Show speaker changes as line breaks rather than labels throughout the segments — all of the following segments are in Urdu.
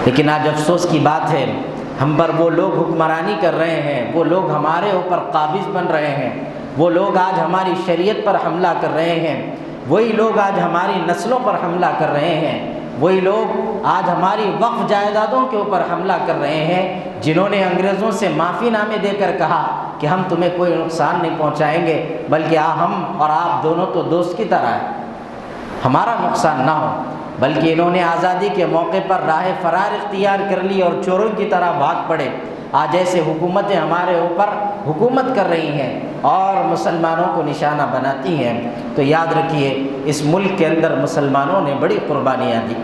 لیکن آج افسوس کی بات ہے، ہم پر وہ لوگ حکمرانی کر رہے ہیں، وہ لوگ ہمارے اوپر قابض بن رہے ہیں، وہ لوگ آج ہماری شریعت پر حملہ کر رہے ہیں، وہی لوگ آج ہماری نسلوں پر حملہ کر رہے ہیں، وہی لوگ آج ہماری وقف جائیدادوں کے اوپر حملہ کر رہے ہیں، جنہوں نے انگریزوں سے معافی نامے دے کر کہا کہ ہم تمہیں کوئی نقصان نہیں پہنچائیں گے، بلکہ ہم اور آپ دونوں تو دوست کی طرح ہیں، ہمارا نقصان نہ ہو، بلکہ انہوں نے آزادی کے موقع پر راہ فرار اختیار کر لی اور چوروں کی طرح بھاگ پڑے۔ آج ایسے حکومتیں ہمارے اوپر حکومت کر رہی ہیں اور مسلمانوں کو نشانہ بناتی ہیں، تو یاد رکھیے اس ملک کے اندر مسلمانوں نے بڑی قربانیاں دی۔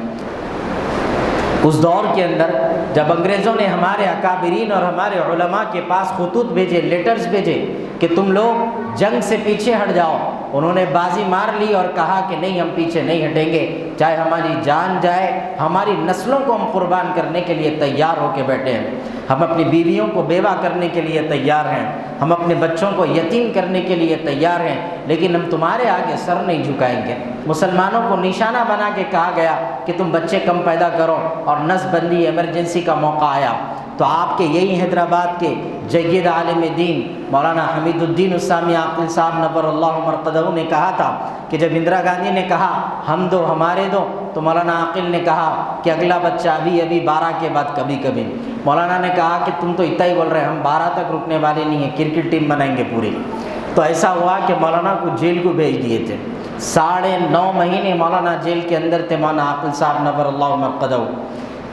اس دور کے اندر جب انگریزوں نے ہمارے اکابرین اور ہمارے علماء کے پاس خطوط بھیجے، لیٹرز بھیجے کہ تم لوگ جنگ سے پیچھے ہٹ جاؤ، انہوں نے بازی مار لی اور کہا کہ نہیں، ہم پیچھے نہیں ہٹیں گے، چاہے ہماری جان جائے، ہماری نسلوں کو ہم قربان کرنے کے لیے تیار ہو کے بیٹھے ہیں، ہم اپنی بیویوں کو بیوہ کرنے کے لیے تیار ہیں، ہم اپنے بچوں کو یتیم کرنے کے لیے تیار ہیں، لیکن ہم تمہارے آگے سر نہیں جھکائیں گے۔ مسلمانوں کو نشانہ بنا کے کہا گیا کہ تم بچے کم پیدا کرو، اور نس بندی ایمرجنسی کا موقع آیا تو آپ کے یہی حیدرآباد کے جید عالم دین مولانا حمید الدین السامی عاقل صاحب نور اللہ مرقدہ نے کہا تھا کہ جب اندرا گاندھی نے کہا ہم دو ہمارے دو، تو مولانا عاقل نے کہا کہ اگلا بچہ ابھی 12 کے بعد کبھی کبھی۔ مولانا نے کہا کہ تم تو اتنا ہی بول رہے ہیں، ہم 12 تک رکنے والے نہیں ہیں، کرکٹ ٹیم بنائیں گے پوری۔ تو ایسا ہوا کہ مولانا کو جیل کو بھیج دیے تھے، 9.5 مہینے مولانا جیل کے اندر تھے، مولانا عاقل صاحب نور اللہ مرقدہ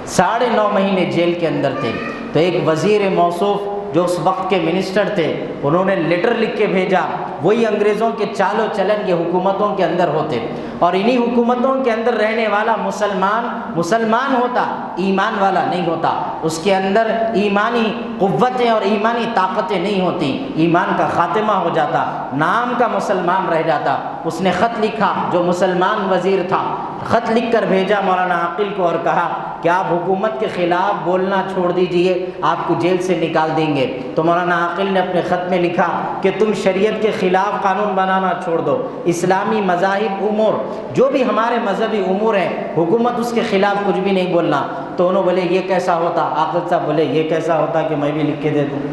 9.5 مہینے جیل کے اندر تھے۔ تو ایک وزیر موصوف جو اس وقت کے منسٹر تھے، انہوں نے لیٹر لکھ کے بھیجا، وہی انگریزوں کے چال و چلن کے حکومتوں کے اندر ہوتے، اور انہی حکومتوں کے اندر رہنے والا مسلمان ہوتا، ایمان والا نہیں ہوتا، اس کے اندر ایمانی قوتیں اور ایمانی طاقتیں نہیں ہوتی، ایمان کا خاتمہ ہو جاتا، نام کا مسلمان رہ جاتا۔ اس نے خط لکھا، جو مسلمان وزیر تھا، خط لکھ کر بھیجا مولانا عاقل کو اور کہا کہ آپ حکومت کے خلاف بولنا چھوڑ دیجئے، آپ کو جیل سے نکال دیں گے۔ تو مولانا عاقل نے اپنے خط میں لکھا کہ تم شریعت کے خلاف قانون بنانا چھوڑ دو، اسلامی مذاہب امور جو بھی ہمارے مذہبی امور ہیں، حکومت اس کے خلاف کچھ بھی نہیں بولنا۔ تو انہوں بولے یہ کیسا ہوتا؟ عاقل صاحب بولے یہ کیسا ہوتا کہ میں بھی لکھ کے دے دوں؟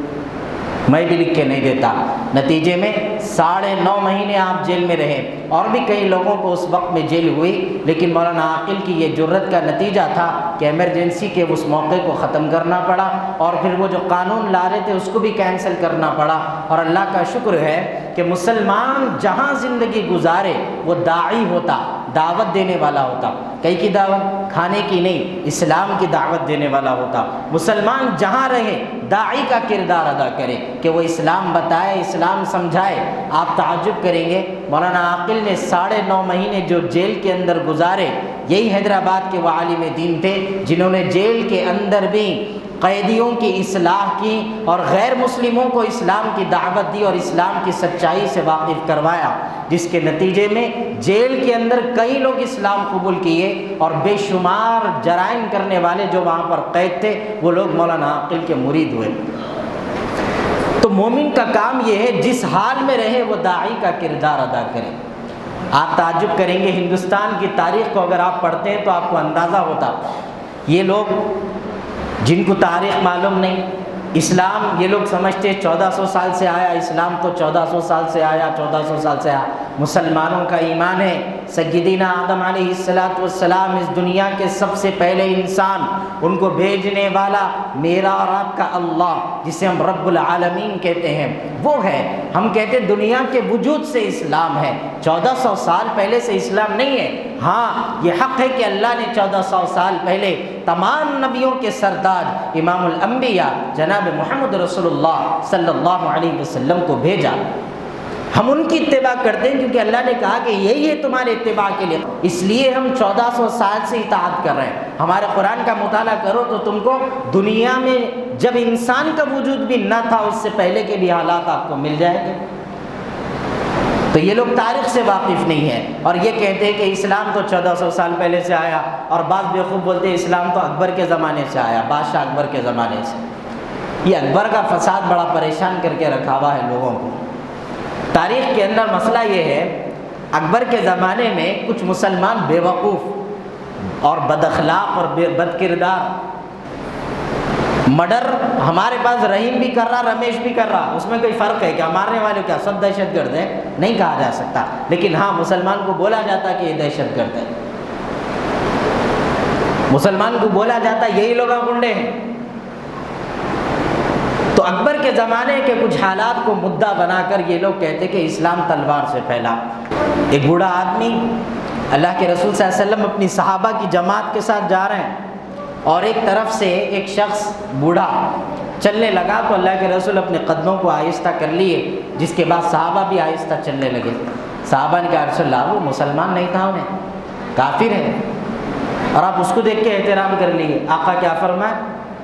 میں بھی لکھ کے نہیں دیتا۔ نتیجے میں 9.5 مہینے آپ جیل میں رہے، اور بھی کئی لوگوں کو اس وقت میں جیل ہوئی، لیکن مولانا عاقل کی یہ جرت کا نتیجہ تھا کہ ایمرجنسی کے اس موقع کو ختم کرنا پڑا، اور پھر وہ جو قانون لا رہے تھے اس کو بھی کینسل کرنا پڑا۔ اور اللہ کا شکر ہے کہ مسلمان جہاں زندگی گزارے وہ داعی ہوتا، دعوت دینے والا ہوتا، کئی کی دعوت کھانے کی نہیں، اسلام کی دعوت دینے والا ہوتا۔ مسلمان جہاں رہے داعی کا کردار ادا کرے کہ وہ اسلام بتائے، اسلام سمجھائے۔ آپ تعجب کریں گے، مولانا عاقل نے 9.5 مہینے جو جیل کے اندر گزارے، یہی حیدرآباد کے وہ عالم دین تھے جنہوں نے جیل کے اندر بھی قیدیوں کی اصلاح کی اور غیر مسلموں کو اسلام کی دعوت دی اور اسلام کی سچائی سے واقف کروایا، جس کے نتیجے میں جیل کے اندر کئی لوگ اسلام قبول کیے، اور بے شمار جرائم کرنے والے جو وہاں پر قید تھے وہ لوگ مولانا عاقل کے مرید ہوئے۔ تو مومن کا کام یہ ہے جس حال میں رہے وہ داعی کا کردار ادا کرے۔ آپ تعجب کریں گے، ہندوستان کی تاریخ کو اگر آپ پڑھتے ہیں تو آپ کو اندازہ ہوتا، یہ لوگ جن کو تاریخ معلوم نہیں، اسلام یہ لوگ سمجھتے 1400 سال سے آیا، اسلام تو 1400 سال سے آیا، 1400 سال سے آیا۔ مسلمانوں کا ایمان ہے سیدنا آدم علیہ السلام اس دنیا کے سب سے پہلے انسان، ان کو بھیجنے والا میرا اور آپ کا اللہ، جسے ہم رب العالمین کہتے ہیں، وہ ہے۔ ہم کہتے ہیں دنیا کے وجود سے اسلام ہے، 1400 سال پہلے سے اسلام نہیں ہے۔ ہاں یہ حق ہے کہ اللہ نے 1400 سال پہلے تمام نبیوں کے سردار امام الانبیاء جناب محمد رسول اللہ صلی اللہ علیہ وسلم کو بھیجا۔ ہم ان کی اتباع کرتے ہیں کیونکہ اللہ نے کہا کہ یہی ہے تمہارے اتباع کے لیے، اس لیے ہم 1400 سال سے اطاعت کر رہے ہیں۔ ہمارے قرآن کا مطالعہ کرو تو تم کو دنیا میں جب انسان کا وجود بھی نہ تھا اس سے پہلے کے بھی حالات آپ کو مل جائیں گے۔ تو یہ لوگ تاریخ سے واقف نہیں ہیں اور یہ کہتے ہیں کہ اسلام تو 1400 سال پہلے سے آیا، اور بعض بیوقوف بولتے ہیں اسلام تو اکبر کے زمانے سے آیا، بادشاہ اکبر کے زمانے سے۔ یہ اکبر کا فساد بڑا پریشان کر کے رکھا ہوا ہے لوگوں کو۔ تاریخ کے اندر مسئلہ یہ ہے، اکبر کے زمانے میں کچھ مسلمان بیوقوف اور بد اخلاق اور بد کردار مرڈر ہمارے پاس رحیم بھی کر رہا، رمیش بھی کر رہا، اس میں کوئی فرق ہے کیا؟ مارنے والے کیا سب دہشت گرد ہیں؟ نہیں کہا جا سکتا، لیکن ہاں مسلمان کو بولا جاتا کہ یہ دہشت گرد ہے، مسلمان کو بولا جاتا یہی لوگ گنڈے ہیں۔ تو اکبر کے زمانے کے کچھ حالات کو مدعا بنا کر یہ لوگ کہتے کہ اسلام تلوار سے پھیلا۔ ایک بوڑھا آدمی اللہ کے رسول صلی اللہ علیہ وسلم اپنی صحابہ کی جماعت کے ساتھ جا رہے ہیں، اور ایک طرف سے ایک شخص بوڑھا چلنے لگا تو اللہ کے رسول اپنے قدموں کو آہستہ کر لیے، جس کے بعد صحابہ بھی آہستہ چلنے لگے۔ صحابہ نے کہا رسول اللہ وہ مسلمان نہیں تھا، انہیں کافر ہے، اور آپ اس کو دیکھ کے احترام کر لیے۔ آقا کیا فرمائے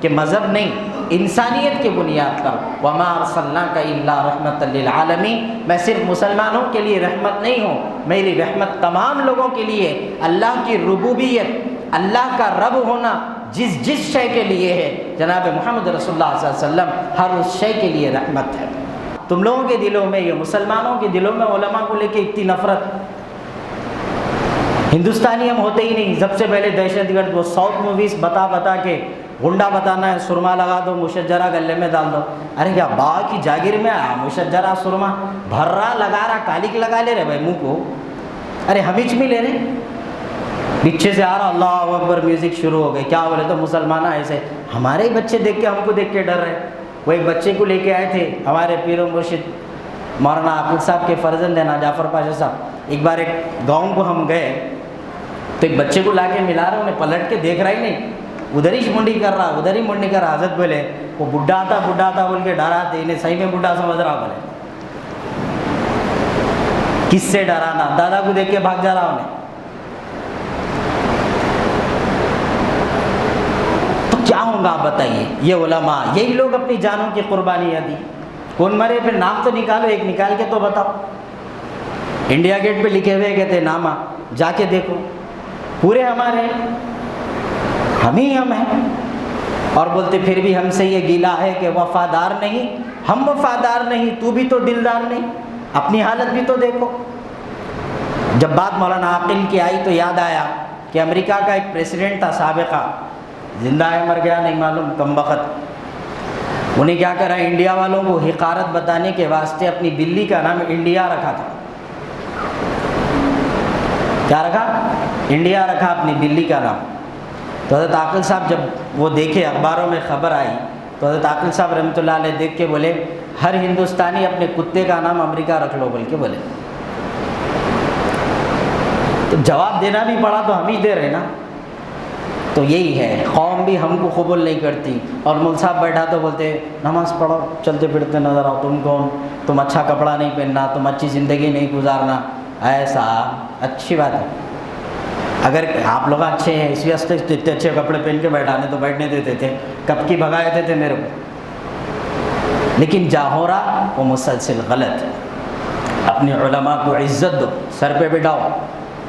کہ مذہب نہیں، انسانیت کے بنیاد پر وما ارسلناک الا رحمۃ للعالمین، میں صرف مسلمانوں کے لیے رحمت نہیں ہوں، میری رحمت تمام لوگوں کے لیے۔ اللہ کی ربوبیت، اللہ کا رب ہونا جس شے کے لیے ہے، جناب محمد رسول اللہ صلی اللہ علیہ وسلم ہر اس شے کے لیے رحمت ہے۔ تم لوگوں کے دلوں میں، یہ مسلمانوں کے دلوں میں علماء کو لے کے اتنی نفرت، ہندوستانی ہم ہوتے ہی نہیں۔ سب سے پہلے دہشت گرد وہ ساؤتھ موویز بتا کے گنڈا بتانا ہے، سرما لگا دو، مشجرہ گلے میں ڈال دو۔ ارے کیا باغ کی جاگیر میں آیا مشجرہ سرما بھر رہا، لگا رہا، کالک لگا لے رہے بھائی منہ کو، ارے ہمچ میں لے رہے، پیچھے سے آ رہا اللہ اکبر، میوزک شروع ہو گئی، کیا بولے تو مسلمان ایسے، ہمارے ہی بچے دیکھ کے ہم کو دیکھ کے ڈر رہے۔ وہ ایک بچے کو لے کے آئے تھے ہمارے پیر و مرشد مولانا عاقل صاحب کے فرزند ہیں نا جعفر پاشا صاحب، ایک بار ایک گاؤں کو ہم گئے تو ایک بچے کو لا کے ملا رہے، انہیں پلٹ کے دیکھ رہا ہی نہیں، ادھر ہی منڈی کر رہا، ادھر ہی منڈی کر رہا۔ حضرت بولے وہ بڈھا تھا بول کے ڈرا تھے، انہیں صحیح میں بڈھا سمجھ رہا، بولے کس سے ڈرانا، دادا کو دیکھ کے بھاگ جا رہا انہیں۔ تو کیا ہوں گا آپ بتائیے؟ یہ علماء، یہی لوگ اپنی جانوں کی قربانیاں دی۔ کون مرے؟ پھر نام تو نکالو، ایک نکال کے تو بتاؤ۔ انڈیا گیٹ پہ لکھے ہوئے کہتے نامہ، جا کے دیکھو، پورے ہمارے، ہم ہی ہم ہیں، اور بولتے پھر بھی ہم سے یہ گیلا ہے کہ وفادار نہیں، ہم وفادار نہیں، تو بھی تو دلدار نہیں، اپنی حالت بھی تو دیکھو۔ جب بات مولانا عاقل کی آئی تو یاد آیا کہ امریکہ کا ایک پریسیڈنٹ تھا سابقہ، زندہ ہے مر گیا نہیں معلوم، کم وقت، انہیں کیا کرا، انڈیا والوں کو حقارت بتانے کے واسطے اپنی بلی کا نام انڈیا رکھا تھا۔ کیا رکھا؟ انڈیا رکھا اپنی بلی کا نام۔ تو حضرت عاقل صاحب جب وہ دیکھے، اخباروں میں خبر آئی، تو حضرت عاقل صاحب رحمۃ اللہ علیہ دیکھ کے بولے ہر ہندوستانی اپنے کتے کا نام امریکہ رکھ لو، بول کے بولے۔ تو جواب دینا بھی پڑا تو ہم ہی دے رہے نا۔ تو یہی ہے، قوم بھی ہم کو قبول نہیں کرتی، اور مول صاحب بیٹھا تو بولتے نماز پڑھو، چلتے پھرتے نظر آؤ، تم کون، تم اچھا کپڑا نہیں پہننا، تم اچھی زندگی نہیں گزارنا، ایسا اچھی بات ہے۔ اگر آپ لوگ اچھے ہیں اس واسطے اتنے اچھے کپڑے پہن کے بیٹھانے تو بیٹھنے دیتے تھے، کب کی بھگائے دیتے تھے میرے کو۔ لیکن جہاں ہو رہا وہ مسلسل غلط ہے۔ اپنے علماء کو عزت دو، سر پہ بٹھاؤ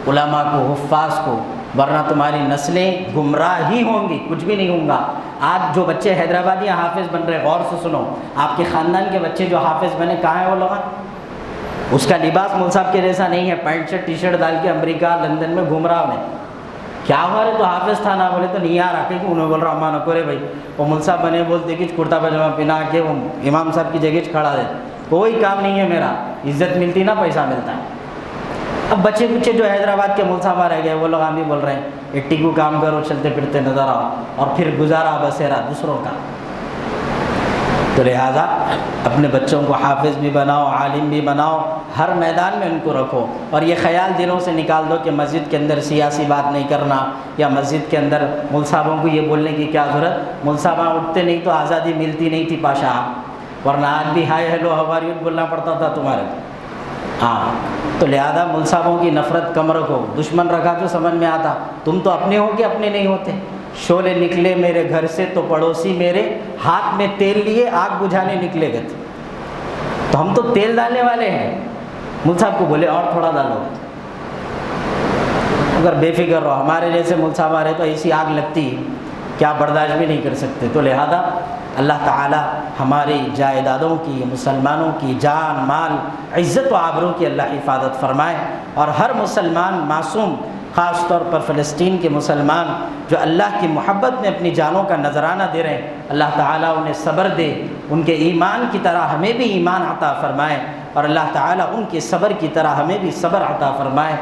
علماء کو، حفاظ کو، ورنہ تمہاری نسلیں گمراہ ہی ہوں گی، کچھ بھی نہیں ہوں گا۔ آج جو بچے حیدرآبادیاں حافظ بن رہے، غور سے سنو، آپ کے خاندان کے بچے جو حافظ بنے کہاں ہیں وہ لوگ؟ اس کا لباس مول صاحب کے جیسا نہیں ہے، پینٹ شرٹ ٹی شرٹ ڈال کے امریکہ لندن میں گھوم رہا ہے۔ کیا ہوا رہے تو حافظ تھا نا، بولے تو نہیں آ رہا کہ انہیں بول رہا اما نکو رے بھائی، وہ مول صاحب بنے بولتے کہ کرتا پاجامہ پہنا کے وہ امام صاحب کی جگہ کھڑا دے، کوئی کام نہیں ہے میرا، عزت ملتی نا پیسہ ملتا ہے۔ اب بچے کچے جو حیدرآباد کے مول صاحب رہ گئے وہ لوگ ہم بھی بول رہے ہیں اٹی کو کام کرو، چلتے پھرتے نظر آؤ، اور پھر گزارا بسیرا دوسروں کا۔ تو لہٰذا اپنے بچوں کو حافظ بھی بناؤ، عالم بھی بناؤ، ہر میدان میں ان کو رکھو، اور یہ خیال دلوں سے نکال دو کہ مسجد کے اندر سیاسی بات نہیں کرنا، یا مسجد کے اندر مول صاحبوں کو یہ بولنے کی کیا ضرورت، مول صاحب اٹھتے نہیں تو آزادی ملتی نہیں تھی پاشا، ورنہ آج بھی hi hello how are you بولنا پڑتا تھا تمہارے۔ ہاں، تو لہذا مول صاحبوں کی نفرت کم رکھو، دشمن رکھا تو سمجھ میں آتا، تم تو اپنے ہو کہ اپنے نہیں ہوتے۔ شعلے نکلے میرے گھر سے تو پڑوسی میرے ہاتھ میں تیل لیے آگ بجھانے نکلے گئے تھے، تو ہم تو تیل ڈالنے والے ہیں۔ مول صاحب کو بولے اور تھوڑا ڈالو، اگر بے فکر رہو، ہمارے جیسے مول صاحب آ رہے تو ایسی آگ لگتی کیا برداشت بھی نہیں کر سکتے۔ تو لہذا اللہ تعالی ہماری جائیدادوں کی، مسلمانوں کی جان مال عزت و آبرو کی اللہ حفاظت فرمائے، اور ہر مسلمان معصوم خاص طور پر فلسطین کے مسلمان جو اللہ کی محبت میں اپنی جانوں کا نذرانہ دے رہے ہیں، اللہ تعالیٰ انہیں صبر دے، ان کے ایمان کی طرح ہمیں بھی ایمان عطا فرمائے، اور اللہ تعالیٰ ان کے صبر کی طرح ہمیں بھی صبر عطا فرمائے۔